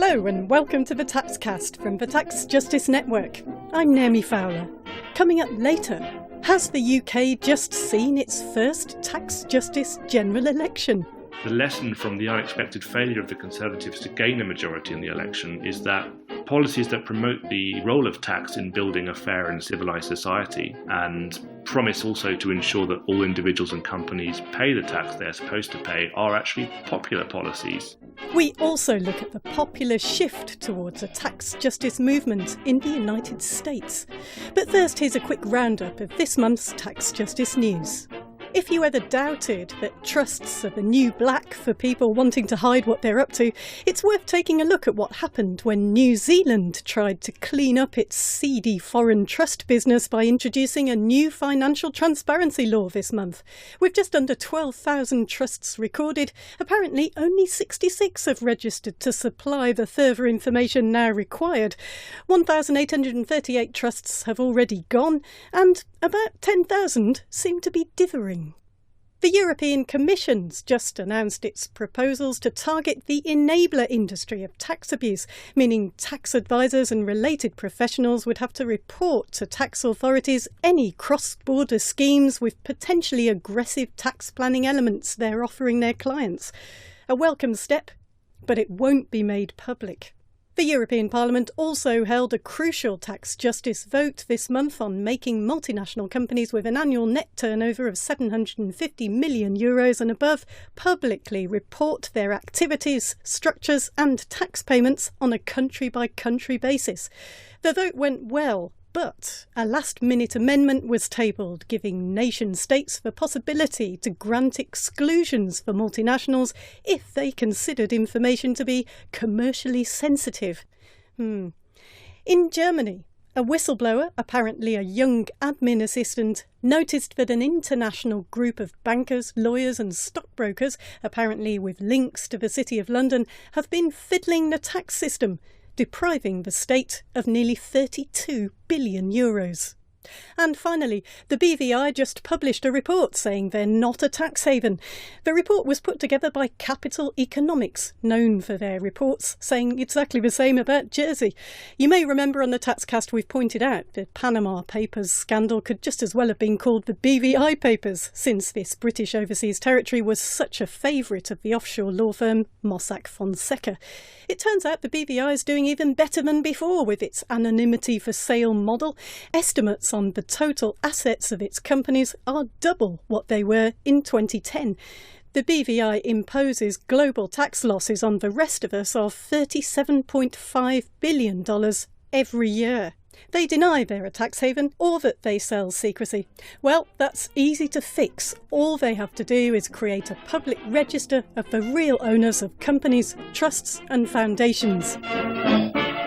Hello and welcome to the Taxcast from the Tax Justice Network. I'm Naomi Fowler. Coming up later, has the UK just seen its first tax justice general election? The lesson from the unexpected failure of the Conservatives to gain a majority in the election is that policies that promote the role of tax in building a fair and civilised society and promise also to ensure that all individuals and companies pay the tax they're supposed to pay are actually popular policies. We also look at the popular shift towards a tax justice movement in the United States. But first, here's a quick roundup of this month's tax justice news. If you ever doubted that trusts are the new black for people wanting to hide what they're up to, it's worth taking a look at what happened when New Zealand tried to clean up its seedy foreign trust business by introducing a new financial transparency law this month. With just under 12,000 trusts recorded, apparently only 66 have registered to supply the further information now required. 1,838 trusts have already gone, and about 10,000 seem to be dithering. The European Commission's just announced its proposals to target the enabler industry of tax abuse, meaning tax advisors and related professionals would have to report to tax authorities any cross-border schemes with potentially aggressive tax planning elements they're offering their clients. A welcome step, but it won't be made public. The European Parliament also held a crucial tax justice vote this month on making multinational companies with an annual net turnover of €750 million and above publicly report their activities, structures and tax payments on a country-by-country basis. The vote went well, but a last-minute amendment was tabled, giving nation-states the possibility to grant exclusions for multinationals if they considered information to be commercially sensitive. In Germany, a whistleblower, apparently a young admin assistant, noticed that an international group of bankers, lawyers and stockbrokers, apparently with links to the City of London, have been fiddling the tax system, depriving the state of nearly €32 billion. And finally, the BVI just published a report saying they're not a tax haven. The report was put together by Capital Economics, known for their reports saying exactly the same about Jersey. You may remember on the Taxcast we've pointed out the Panama Papers scandal could just as well have been called the BVI Papers, since this British overseas territory was such a favourite of the offshore law firm Mossack Fonseca. It turns out the BVI is doing even better than before with its anonymity for sale model. Estimates on the total assets of its companies are double what they were in 2010. The BVI imposes global tax losses on the rest of us of $37.5 billion every year. They deny they're a tax haven or that they sell secrecy. Well, that's easy to fix. All they have to do is create a public register of the real owners of companies, trusts and foundations.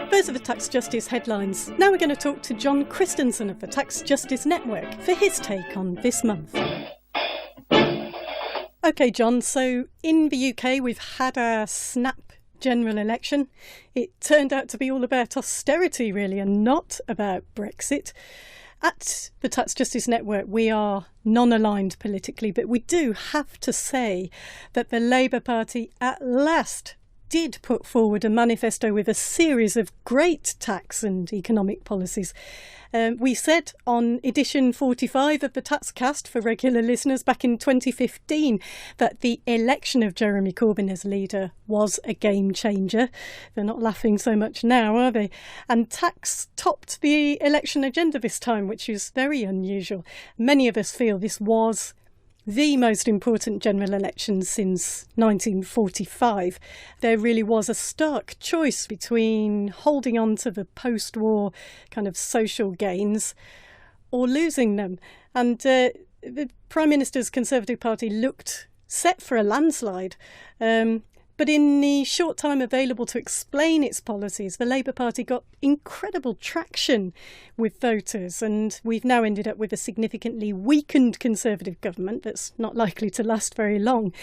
Those are the Tax Justice headlines. Now we're going to talk to John Christensen of the Tax Justice Network for his take on this month. OK, John, so in the UK we've had a snap general election. It turned out to be all about austerity, really, and not about Brexit. At the Tax Justice Network, we are non-aligned politically, but we do have to say that the Labour Party at last did put forward a manifesto with a series of great tax and economic policies. We said on edition 45 of the Taxcast for regular listeners back in 2015 that the election of Jeremy Corbyn as leader was a game changer. They're not laughing so much now, are they? And tax topped the election agenda this time, which is very unusual. Many of us feel this was the most important general election since 1945. There really was a stark choice between holding on to the post-war kind of social gains or losing them. And the Prime Minister's Conservative Party looked set for a landslide. But in the short time available to explain its policies, the Labour Party got incredible traction with voters, and we've now ended up with a significantly weakened Conservative government that's not likely to last very long.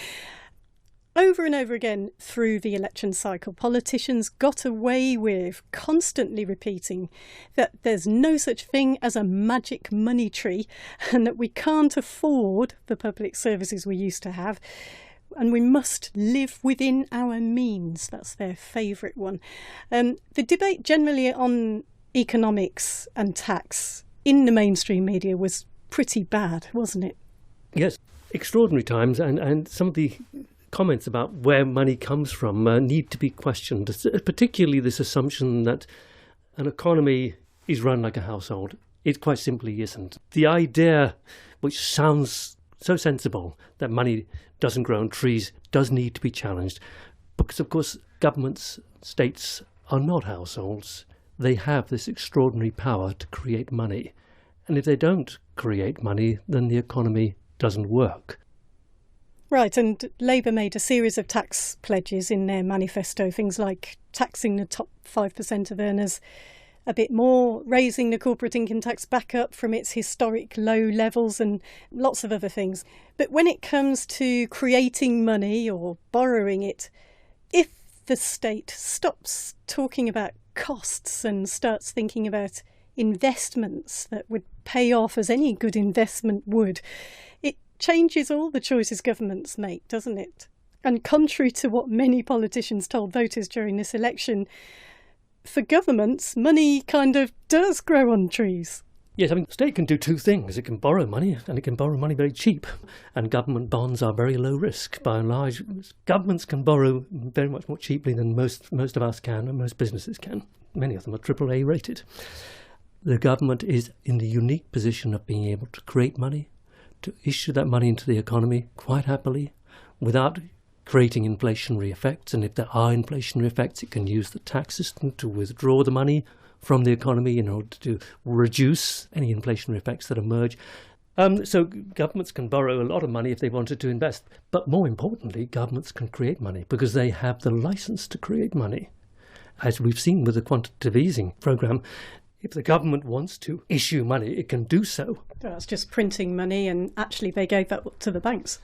Over and over again through the election cycle, politicians got away with constantly repeating that there's no such thing as a magic money tree and that we can't afford the public services we used to have. and we must live within our means. That's their favourite one. The debate generally on economics and tax in the mainstream media was pretty bad, wasn't it? Yes, extraordinary times, and some of the comments about where money comes from need to be questioned, particularly this assumption that an economy is run like a household. It quite simply isn't. The idea, which sounds so sensible, that money doesn't grow on trees, does need to be challenged. Because, of course, governments, states are not households. They have this extraordinary power to create money. And if they don't create money, then the economy doesn't work. Right, and Labour made a series of tax pledges in their manifesto, things like taxing the top 5% of earners a bit more, raising the corporate income tax back up from its historic low levels, and lots of other things. But when it comes to creating money or borrowing it, if the state stops talking about costs and starts thinking about investments that would pay off as any good investment would, it changes all the choices governments make, doesn't it? And contrary to what many politicians told voters during this election, for governments, money kind of does grow on trees. Yes, I mean, the state can do two things. It can borrow money, and it can borrow money very cheap. And government bonds are very low risk, by and large. Governments can borrow very much more cheaply than most of us can, and most businesses can. Many of them are AAA rated. The government is in the unique position of being able to create money, to issue that money into the economy quite happily, without creating inflationary effects. And if there are inflationary effects, it can use the tax system to withdraw the money from the economy in order to reduce any inflationary effects that emerge. So governments can borrow a lot of money if they wanted to invest. But more importantly, governments can create money because they have the license to create money. As we've seen with the quantitative easing program, if the government wants to issue money, it can do so. That's just printing money, and actually they gave that to the banks.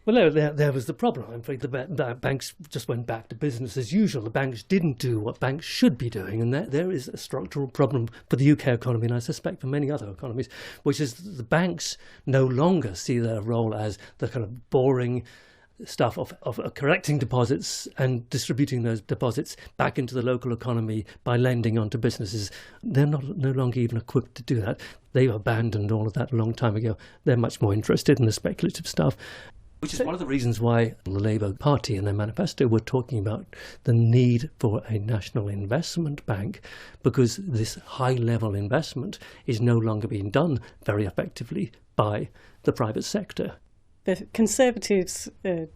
Well, there was the problem. I'm afraid the banks just went back to business as usual. The banks didn't do what banks should be doing, and there is a structural problem for the UK economy, and I suspect for many other economies, which is the banks no longer see their role as the kind of boring stuff of collecting deposits and distributing those deposits back into the local economy by lending onto businesses. They're no longer even equipped to do that. They've abandoned all of that a long time ago. They're much more interested in the speculative stuff, which is one of the reasons why the Labour Party in their manifesto were talking about the need for a national investment bank, because this high-level investment is no longer being done very effectively by the private sector. The Conservatives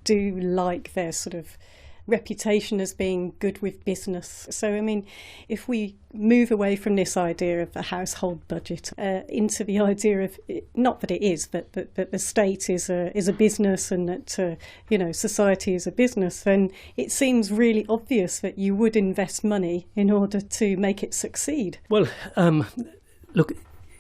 do like their sort of reputation as being good with business. So, I mean, if we move away from this idea of a household budget into the idea of, not that it is, but that the state is a business, and that, society is a business, then it seems really obvious that you would invest money in order to make it succeed. Well, look,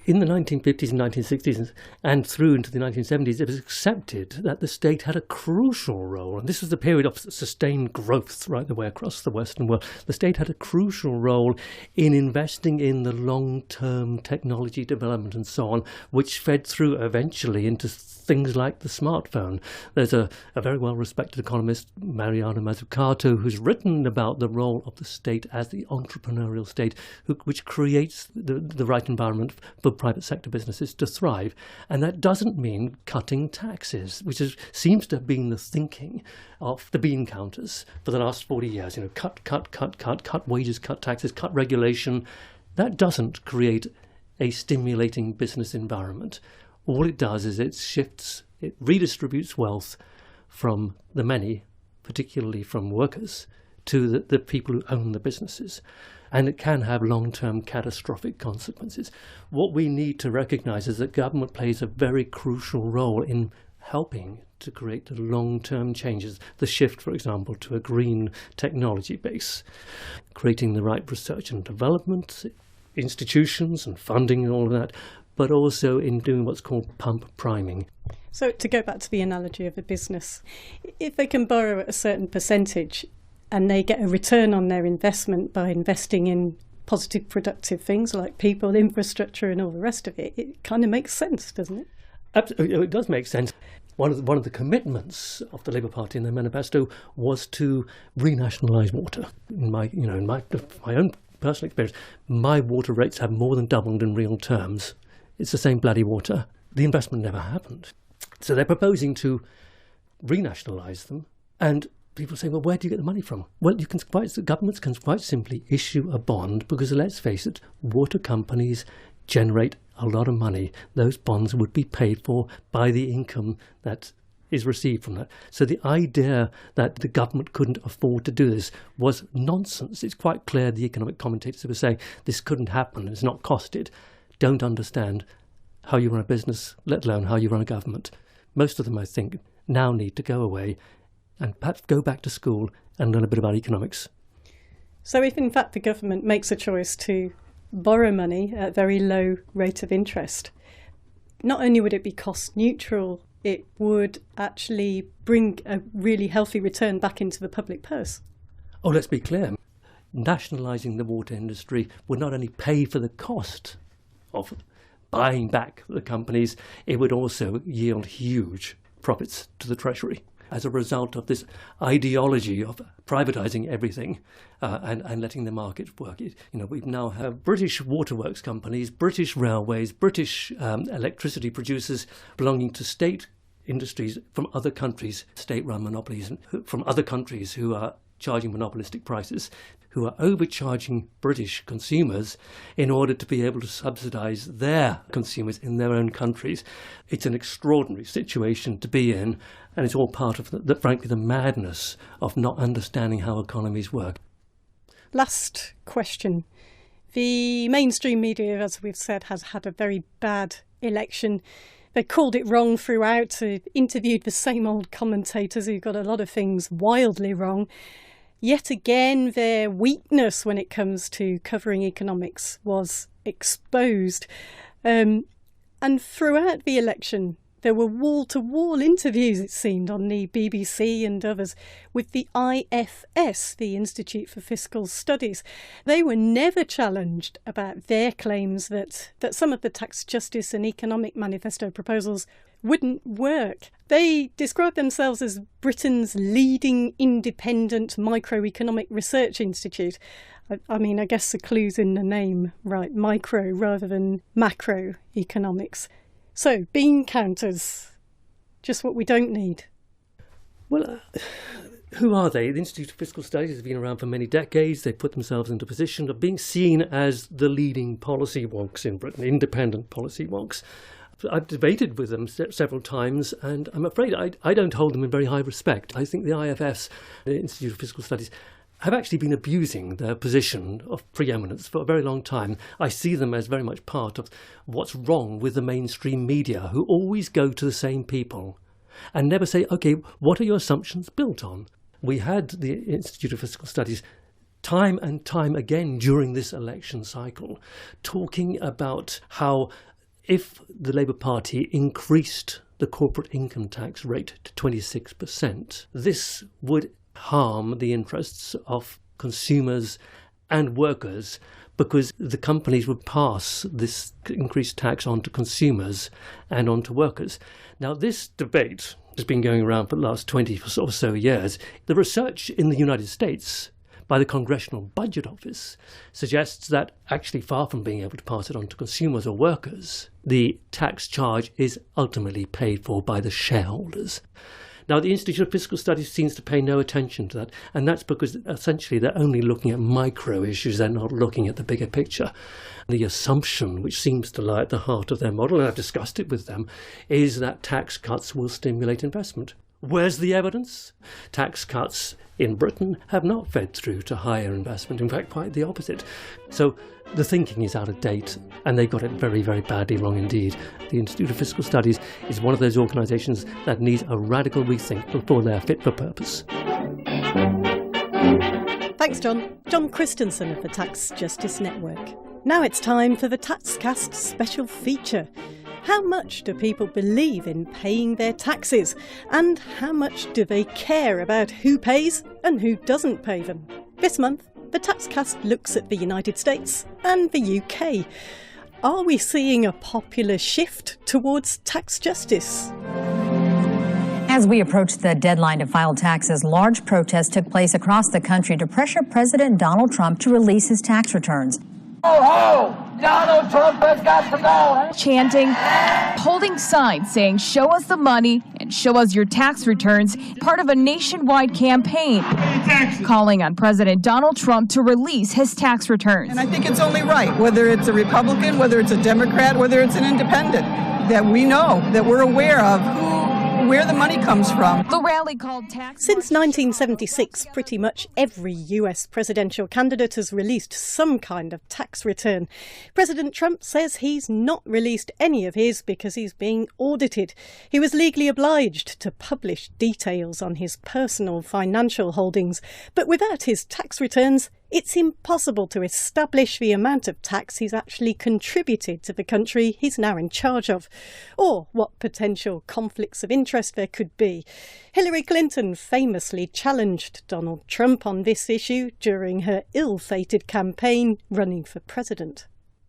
in the 1950s and 1960s and through into the 1970s, it was accepted that the state had a crucial role. And this was the period of sustained growth right the way across the Western world. The state had a crucial role in investing in the long-term technology development and so on, which fed through eventually into things like the smartphone. There's a very well-respected economist, Mariana Mazzucato, who's written about the role of the state as the entrepreneurial state, which creates the right environment for private sector businesses to thrive. And that doesn't mean cutting taxes, which seems to have been the thinking of the bean counters for the last 40 years. Cut wages, cut taxes, cut regulation. That doesn't create a stimulating business environment. All it does is it redistributes wealth from the many, particularly from workers, to the people who own the businesses. And it can have long-term catastrophic consequences. What we need to recognise is that government plays a very crucial role in helping to create the long-term changes, the shift, for example, to a green technology base, creating the right research and development, institutions and funding and all of that, but also in doing what's called pump priming. So to go back to the analogy of a business, if they can borrow at a certain percentage and they get a return on their investment by investing in positive, productive things like people, infrastructure and all the rest of it, it kind of makes sense, doesn't it? Absolutely, it does make sense. One of the commitments of the Labour Party in their manifesto was to renationalise water. In my own personal experience, my water rates have more than doubled in real terms. It's the same bloody water. The investment never happened. So they're proposing to renationalise them, and people say, well, where do you get the money from? Well, the governments can quite simply issue a bond, because let's face it, water companies generate a lot of money. Those bonds would be paid for by the income that is received from that. So the idea that the government couldn't afford to do this was nonsense. It's quite clear the economic commentators who were saying this couldn't happen, it's not costed, don't understand how you run a business, let alone how you run a government. Most of them, I think, now need to go away and perhaps go back to school and learn a bit about economics. So if in fact the government makes a choice to borrow money at a very low rate of interest, not only would it be cost neutral, it would actually bring a really healthy return back into the public purse. Oh, let's be clear. Nationalising the water industry would not only pay for the cost of buying back the companies, it would also yield huge profits to the Treasury as a result of this ideology of privatising everything and letting the market work. We now have British waterworks companies, British railways, British electricity producers belonging to state industries from other countries, state-run monopolies from other countries who are charging monopolistic prices, who are overcharging British consumers in order to be able to subsidise their consumers in their own countries. It's an extraordinary situation to be in, and it's all part of, frankly, the madness of not understanding how economies work. Last question. The mainstream media, as we've said, has had a very bad election. They called it wrong throughout, interviewed the same old commentators who got a lot of things wildly wrong. Yet again, their weakness when it comes to covering economics was exposed. And throughout the election, there were wall-to-wall interviews, it seemed, on the BBC and others with the IFS, the Institute for Fiscal Studies. They were never challenged about their claims that some of the tax justice and economic manifesto proposals wouldn't work. They described themselves as Britain's leading independent microeconomic research institute. I guess the clue's in the name, right? Micro rather than macroeconomics. So, bean counters, just what we don't need. Well, who are they? The Institute of Fiscal Studies has been around for many decades. They put themselves into a position of being seen as the leading policy wonks in Britain, independent policy wonks. I've debated with them several times, and I'm afraid I don't hold them in very high respect. I think the IFS, the Institute of Fiscal Studies, have actually been abusing their position of preeminence for a very long time. I see them as very much part of what's wrong with the mainstream media, who always go to the same people and never say, OK, what are your assumptions built on? We had the Institute of Fiscal Studies time and time again during this election cycle talking about how if the Labour Party increased the corporate income tax rate to 26%, this would harm the interests of consumers and workers, because the companies would pass this increased tax on to consumers and on to workers. Now, this debate has been going around for the last 20 or so years. The research in the United States by the Congressional Budget Office suggests that actually, far from being able to pass it on to consumers or workers, the tax charge is ultimately paid for by the shareholders. Now, the Institute of Fiscal Studies seems to pay no attention to that, and that's because essentially they're only looking at micro issues, they're not looking at the bigger picture. The assumption, which seems to lie at the heart of their model, and I've discussed it with them, is that tax cuts will stimulate investment. Where's the evidence? Tax cuts in Britain have not fed through to higher investment, in fact quite the opposite. So the thinking is out of date, and they got it very, very badly wrong indeed. The Institute of Fiscal Studies is one of those organisations that needs a radical rethink before they're fit for purpose. Thanks, John. John Christensen of the Tax Justice Network. Now it's time for the Taxcast special feature. How much do people believe in paying their taxes? And how much do they care about who pays and who doesn't pay them? This month, the Taxcast looks at the United States and the UK. Are we seeing a popular shift towards tax justice? As we approach the deadline to file taxes, large protests took place across the country to pressure President Donald Trump to release his tax returns. Oh, Donald Trump has got to go. Chanting, holding signs saying, "Show us the money and show us your tax returns," part of a nationwide campaign calling on President Donald Trump to release his tax returns. And I think it's only right, whether it's a Republican, whether it's a Democrat, whether it's an independent, that we know, that we're aware of where the money comes from. The rally called tax. Since 1976, pretty much every US presidential candidate has released some kind of tax return. President Trump says he's not released any of his because he's being audited. He was legally obliged to publish details on his personal financial holdings, but without his tax returns, it's impossible to establish the amount of tax he's actually contributed to the country he's now in charge of, or what potential conflicts of interest there could be. Hillary Clinton famously challenged Donald Trump on this issue during her ill-fated campaign running for president.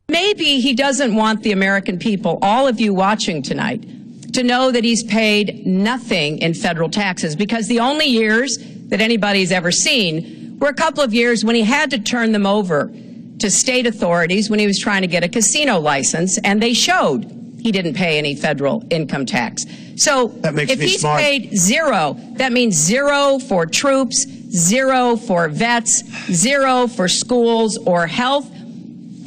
Maybe he doesn't want the American people, all of you watching tonight, to know that he's paid nothing in federal taxes, because the only years that anybody's ever seen were a couple of years when he had to turn them over to state authorities when he was trying to get a casino license, and they showed he didn't pay any federal income tax. So if he's paid zero, that means zero for troops, zero for vets, zero for schools or health.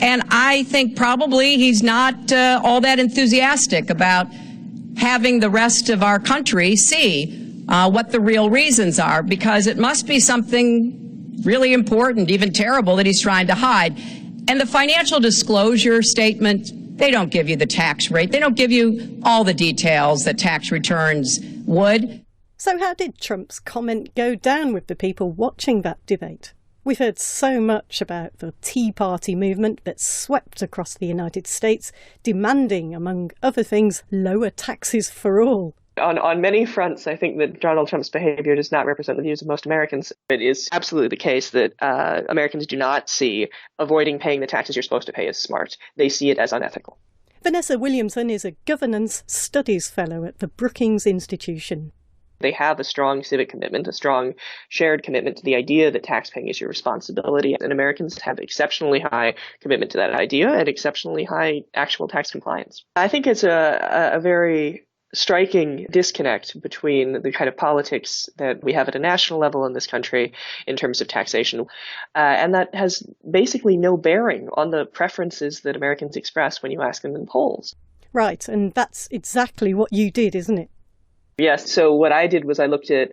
And I think probably he's not all that enthusiastic about having the rest of our country see what the real reasons are, because it must be something really important, even terrible, that he's trying to hide. And the financial disclosure statement, they don't give you the tax rate. They don't give you all the details that tax returns would. So how did Trump's comment go down with the people watching that debate? We've heard so much about the Tea Party movement that swept across the United States, demanding, among other things, lower taxes for all. On many fronts, I think that Donald Trump's behavior does not represent the views of most Americans. It is absolutely the case that Americans do not see avoiding paying the taxes you're supposed to pay as smart. They see it as unethical. Vanessa Williamson is a governance studies fellow at the Brookings Institution. They have a strong civic commitment, a strong shared commitment to the idea that taxpaying is your responsibility. And Americans have exceptionally high commitment to that idea and exceptionally high actual tax compliance. I think it's a very striking disconnect between the kind of politics that we have at a national level in this country in terms of taxation, and that has basically no bearing on the preferences that Americans express when you ask them in polls. Right, and that's exactly what you did, isn't it? Yes. So what I did was I looked at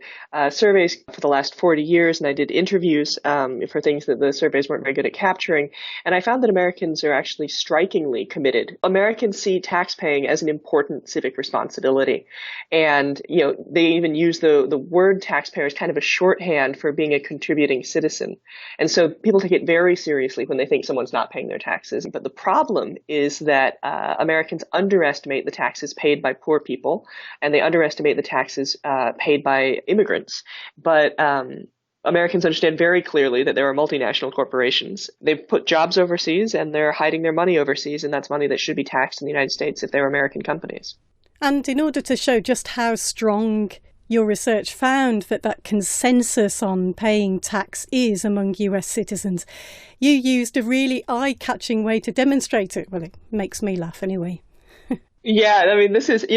surveys for the last 40 years, and I did interviews for things that the surveys weren't very good at capturing. And I found that Americans are actually strikingly committed. Americans see taxpaying as an important civic responsibility. And, they even use the word taxpayer as kind of a shorthand for being a contributing citizen. And so people take it very seriously when they think someone's not paying their taxes. But the problem is that Americans underestimate the taxes paid by poor people, and they underestimate the taxes paid by immigrants. But Americans understand very clearly that there are multinational corporations. They've put jobs overseas and they're hiding their money overseas, and that's money that should be taxed in the United States if they're American companies. And in order to show just how strong your research found that consensus on paying tax is among US citizens, you used a really eye-catching way to demonstrate it. Well, it makes me laugh anyway. Yeah, I mean, this is,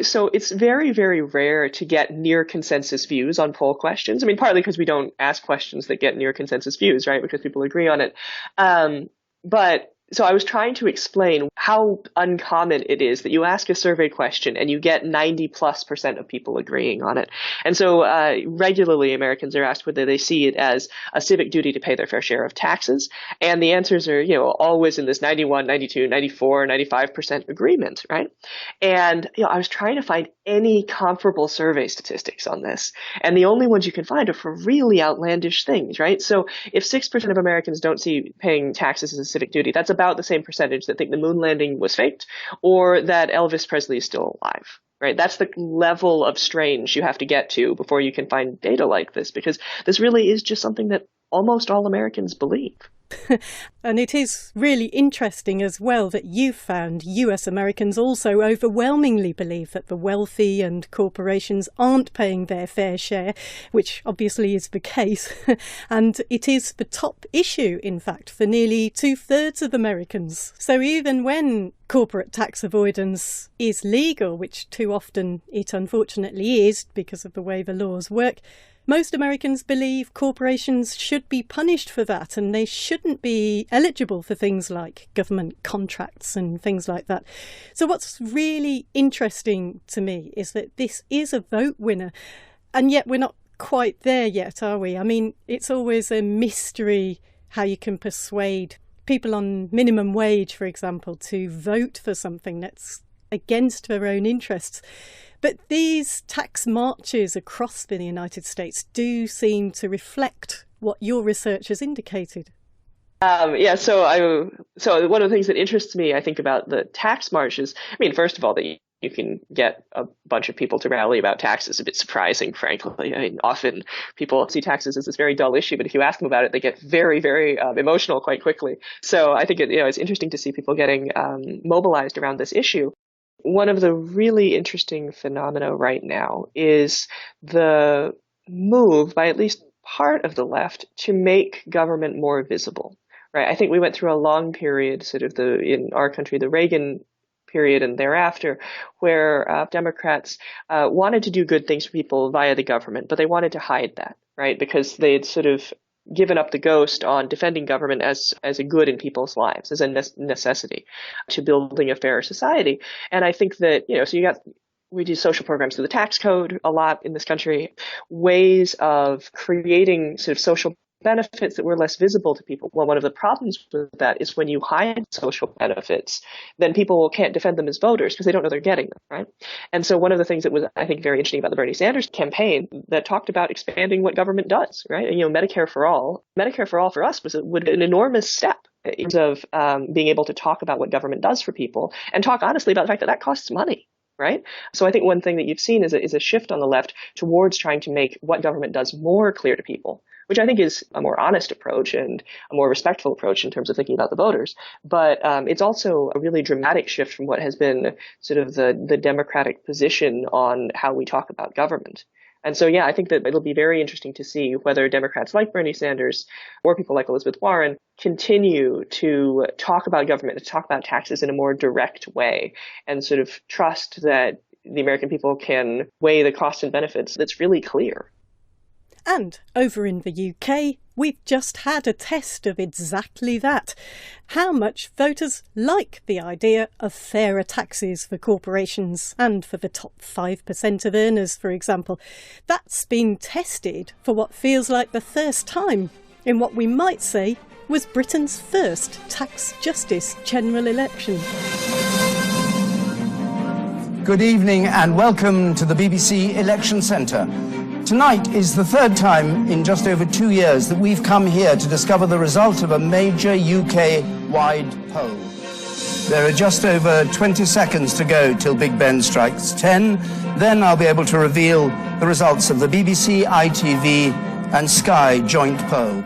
so it's very, very rare to get near consensus views on poll questions. I mean, partly because we don't ask questions that get near consensus views, right? Because people agree on it. But so I was trying to explain how uncommon it is that you ask a survey question and you get 90+% of people agreeing on it. And so regularly Americans are asked whether they see it as a civic duty to pay their fair share of taxes. And the answers are, always in this 91, 92, 94, 95% agreement, right? And, I was trying to find any comparable survey statistics on this. And the only ones you can find are for really outlandish things, right? So if 6% of Americans don't see paying taxes as a civic duty, that's about the same percentage that think the moon landing was faked or that Elvis Presley is still alive, right? That's the level of strange you have to get to before you can find data like this, because this really is just something that almost all Americans believe. And it is really interesting as well that you've found US Americans also overwhelmingly believe that the wealthy and corporations aren't paying their fair share, which obviously is the case. And it is the top issue, in fact, for nearly 2/3 of Americans. So even when corporate tax avoidance is legal, which too often it unfortunately is because of the way the laws work, most Americans believe corporations should be punished for that, and they shouldn't be eligible for things like government contracts and things like that. So what's really interesting to me is that this is a vote winner, and yet we're not quite there yet, are we? I mean, it's always a mystery how you can persuade people on minimum wage, for example, to vote for something that's against their own interests. But these tax marches across the United States do seem to reflect what your research has indicated. So one of the things that interests me, I think, about the tax marches, I mean, first of all, that you can get a bunch of people to rally about taxes is a bit surprising, frankly. I mean, often people see taxes as this very dull issue, but if you ask them about it, they get very, very emotional quite quickly. So I think it's interesting to see people getting mobilized around this issue. One of the really interesting phenomena right now is the move by at least part of the left to make government more visible, right? I think we went through a long period, in our country, the Reagan period and thereafter, where Democrats wanted to do good things for people via the government, but they wanted to hide that, right? Because they'd sort of given up the ghost on defending government as a good in people's lives, as a necessity to building a fairer society. And I think that, we do social programs through the tax code a lot in this country, ways of creating sort of social benefits that were less visible to people. Well, one of the problems with that is when you hide social benefits, then people can't defend them as voters because they don't know they're getting them, right? And so one of the things that was, I think, very interesting about the Bernie Sanders campaign that talked about expanding what government does, right? And, Medicare for all for us would be an enormous step in terms of being able to talk about what government does for people and talk honestly about the fact that that costs money. Right. So I think one thing that you've seen is a shift on the left towards trying to make what government does more clear to people, which I think is a more honest approach and a more respectful approach in terms of thinking about the voters. But it's also a really dramatic shift from what has been sort of the Democratic position on how we talk about government. And so, I think that it'll be very interesting to see whether Democrats like Bernie Sanders or people like Elizabeth Warren continue to talk about government, to talk about taxes in a more direct way and sort of trust that the American people can weigh the costs and benefits that's really clear. And over in the UK, we've just had a test of exactly that. How much voters like the idea of fairer taxes for corporations and for the top 5% of earners, for example. That's been tested for what feels like the first time in what we might say was Britain's first tax justice general election. Good evening and welcome to the BBC Election Centre. Tonight is the third time in just over 2 years that we've come here to discover the result of a major UK-wide poll. There are just over 20 seconds to go till Big Ben strikes 10. Then I'll be able to reveal the results of the BBC, ITV and Sky joint poll.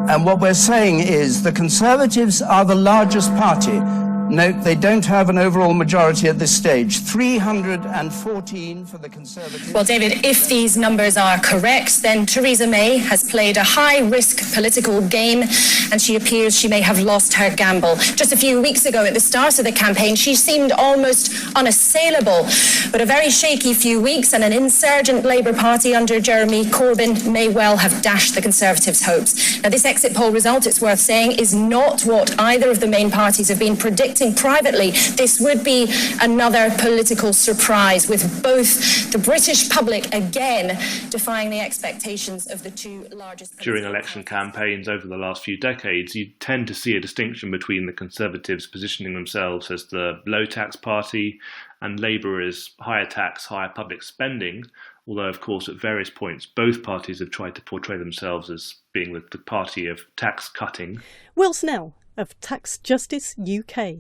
And what we're saying is the Conservatives are the largest party. Note, they don't have an overall majority at this stage. 314 for the Conservatives. Well, David, if these numbers are correct, then Theresa May has played a high-risk political game and she appears she may have lost her gamble. Just a few weeks ago at the start of the campaign, she seemed almost unassailable. But a very shaky few weeks and an insurgent Labour Party under Jeremy Corbyn may well have dashed the Conservatives' hopes. Now, this exit poll result, it's worth saying, is not what either of the main parties have been predicting privately. This would be another political surprise, with both the British public again defying the expectations of the two largest. During election campaigns over the last few decades, you tend to see a distinction between the Conservatives positioning themselves as the low tax party and Labour as higher tax, higher public spending, although of course at various points both parties have tried to portray themselves as being the party of tax cutting. Will Snell of Tax Justice UK.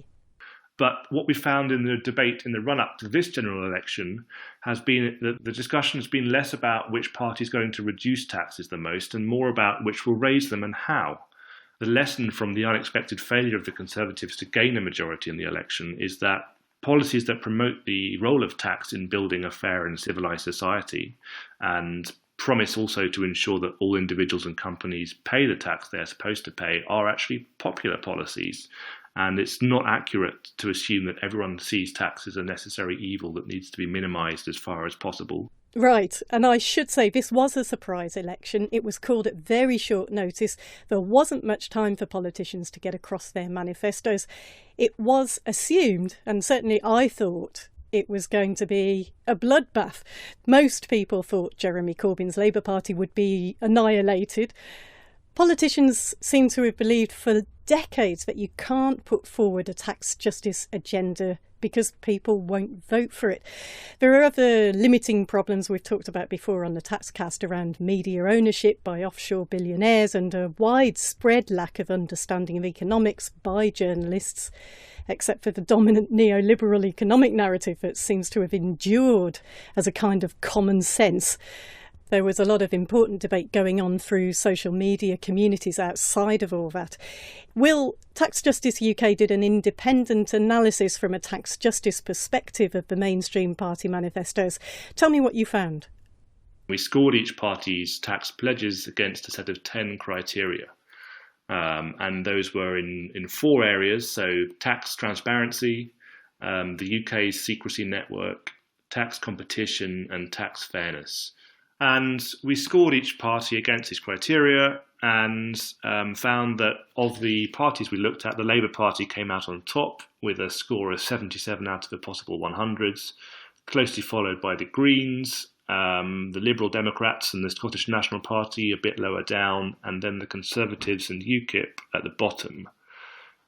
But what we found in the debate in the run-up to this general election has been that the discussion has been less about which party is going to reduce taxes the most and more about which will raise them and how. The lesson from the unexpected failure of the Conservatives to gain a majority in the election is that policies that promote the role of tax in building a fair and civilised society and promise also to ensure that all individuals and companies pay the tax they're supposed to pay are actually popular policies. And it's not accurate to assume that everyone sees tax as a necessary evil that needs to be minimised as far as possible. Right, and I should say this was a surprise election. It was called at very short notice. There wasn't much time for politicians to get across their manifestos. It was assumed, and certainly I thought, it was going to be a bloodbath. Most people thought Jeremy Corbyn's Labour Party would be annihilated. Politicians seem to have believed for decades that you can't put forward a tax justice agenda because people won't vote for it. There are other limiting problems we've talked about before on the Taxcast around media ownership by offshore billionaires and a widespread lack of understanding of economics by journalists, except for the dominant neoliberal economic narrative that seems to have endured as a kind of common sense. There was a lot of important debate going on through social media communities outside of all that. Will, Tax Justice UK did an independent analysis from a tax justice perspective of the mainstream party manifestos. Tell me what you found. We scored each party's tax pledges against a set of 10 criteria. And those were in 4 areas, so tax transparency, the UK's secrecy network, tax competition and tax fairness. And we scored each party against these criteria and found that of the parties we looked at, the Labour Party came out on top with a score of 77 out of the possible 100s, closely followed by the Greens, the Liberal Democrats and the Scottish National Party a bit lower down, and then the Conservatives and UKIP at the bottom.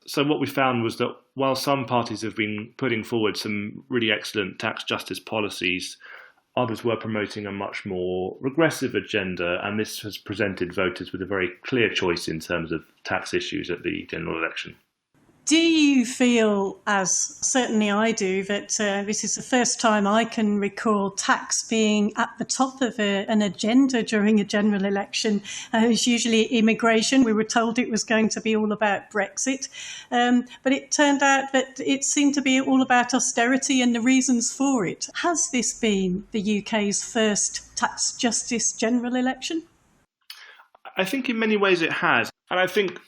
So what we found was that while some parties have been putting forward some really excellent tax justice policies, others were promoting a much more regressive agenda, and this has presented voters with a very clear choice in terms of tax issues at the general election. Do you feel, as certainly I do, that this is the first time I can recall tax being at the top of an agenda during a general election? It's usually immigration. We were told it was going to be all about Brexit, but it turned out that it seemed to be all about austerity and the reasons for it. Has this been the UK's first tax justice general election? I think in many ways it has. And I think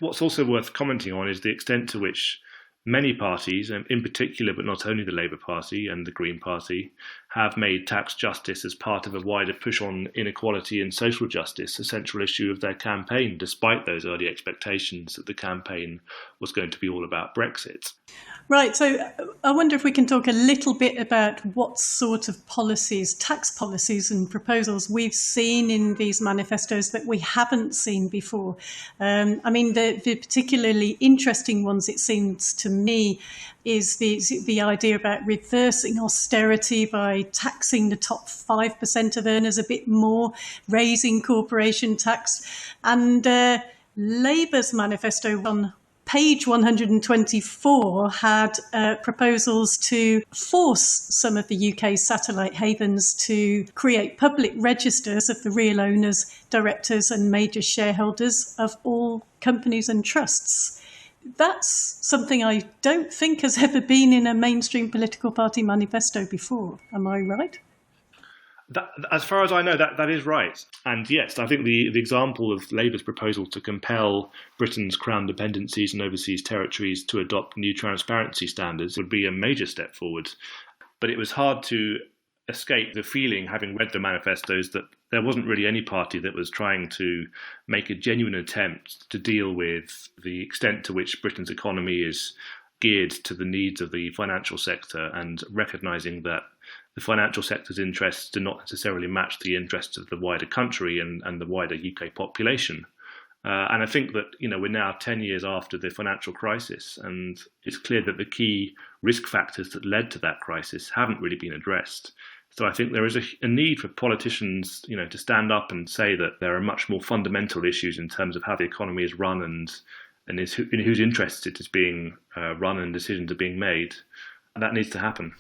what's also worth commenting on is the extent to which many parties, and in particular, but not only the Labour Party and the Green Party, have made tax justice as part of a wider push on inequality and social justice a central issue of their campaign, despite those early expectations that the campaign was going to be all about Brexit. Right, so I wonder if we can talk a little bit about what sort of policies, tax policies and proposals we've seen in these manifestos that we haven't seen before. The particularly interesting ones, it seems to me, is the idea about reversing austerity by taxing the top 5% of earners a bit more, raising corporation tax, and Labour's manifesto on page 124 had proposals to force some of the UK's satellite havens to create public registers of the real owners, directors and major shareholders of all companies and trusts. That's something I don't think has ever been in a mainstream political party manifesto before. Am I right? As far as I know, that is right. And yes, I think the example of Labour's proposal to compel Britain's crown dependencies and overseas territories to adopt new transparency standards would be a major step forward. But it was hard to escape the feeling, having read the manifestos, that there wasn't really any party that was trying to make a genuine attempt to deal with the extent to which Britain's economy is geared to the needs of the financial sector, and recognising that the financial sector's interests do not necessarily match the interests of the wider country and the wider UK population. And I think that, we're now 10 years after the financial crisis, and it's clear that the key risk factors that led to that crisis haven't really been addressed. So I think there is a need for politicians, to stand up and say that there are much more fundamental issues in terms of how the economy is run and in whose interests it is being run and decisions are being made. And that needs to happen.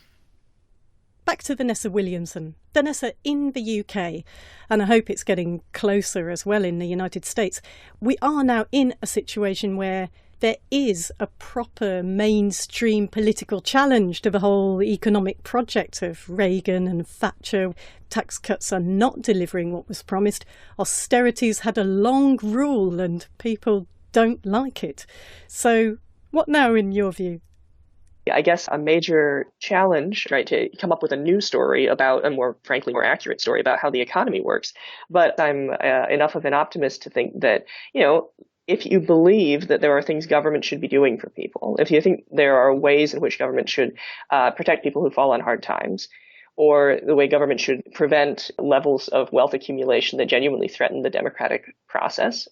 Back to Vanessa Williamson. Vanessa, in the UK, and I hope it's getting closer as well in the United States, we are now in a situation where there is a proper mainstream political challenge to the whole economic project of Reagan and Thatcher. Tax cuts are not delivering what was promised. Austerity's had a long rule and people don't like it. So what now in your view? I guess a major challenge, right, to come up with a new story about, a more accurate story about how the economy works. But I'm enough of an optimist to think that, if you believe that there are things government should be doing for people, if you think there are ways in which government should protect people who fall on hard times, or the way government should prevent levels of wealth accumulation that genuinely threaten the democratic process,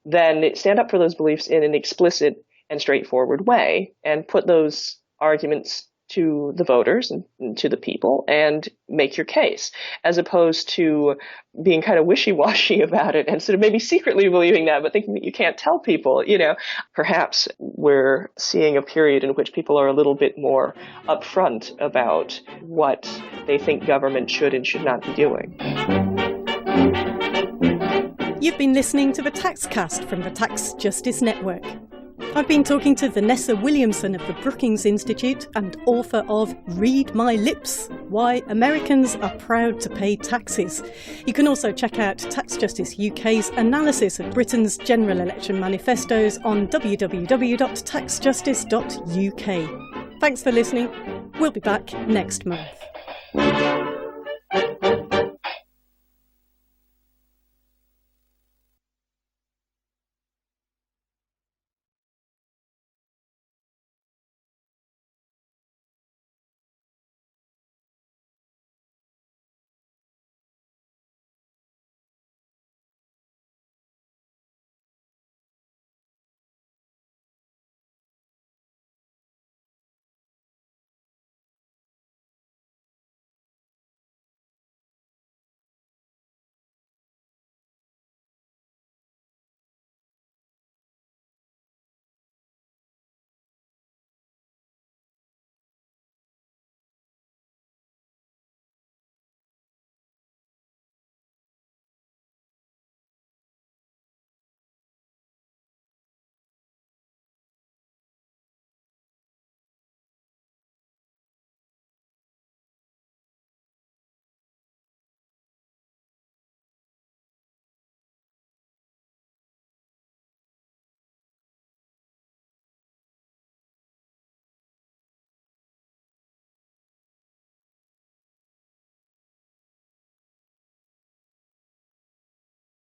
then stand up for those beliefs in an explicit and straightforward way and put those arguments to the voters and to the people and make your case, as opposed to being kind of wishy-washy about it and sort of maybe secretly believing that, but thinking that you can't tell people. Perhaps we're seeing a period in which people are a little bit more upfront about what they think government should and should not be doing. You've been listening to the Taxcast from the Tax Justice Network. I've been talking to Vanessa Williamson of the Brookings Institute and author of Read My Lips, Why Americans Are Proud to Pay Taxes. You can also check out Tax Justice UK's analysis of Britain's general election manifestos on www.taxjustice.uk. Thanks for listening. We'll be back next month.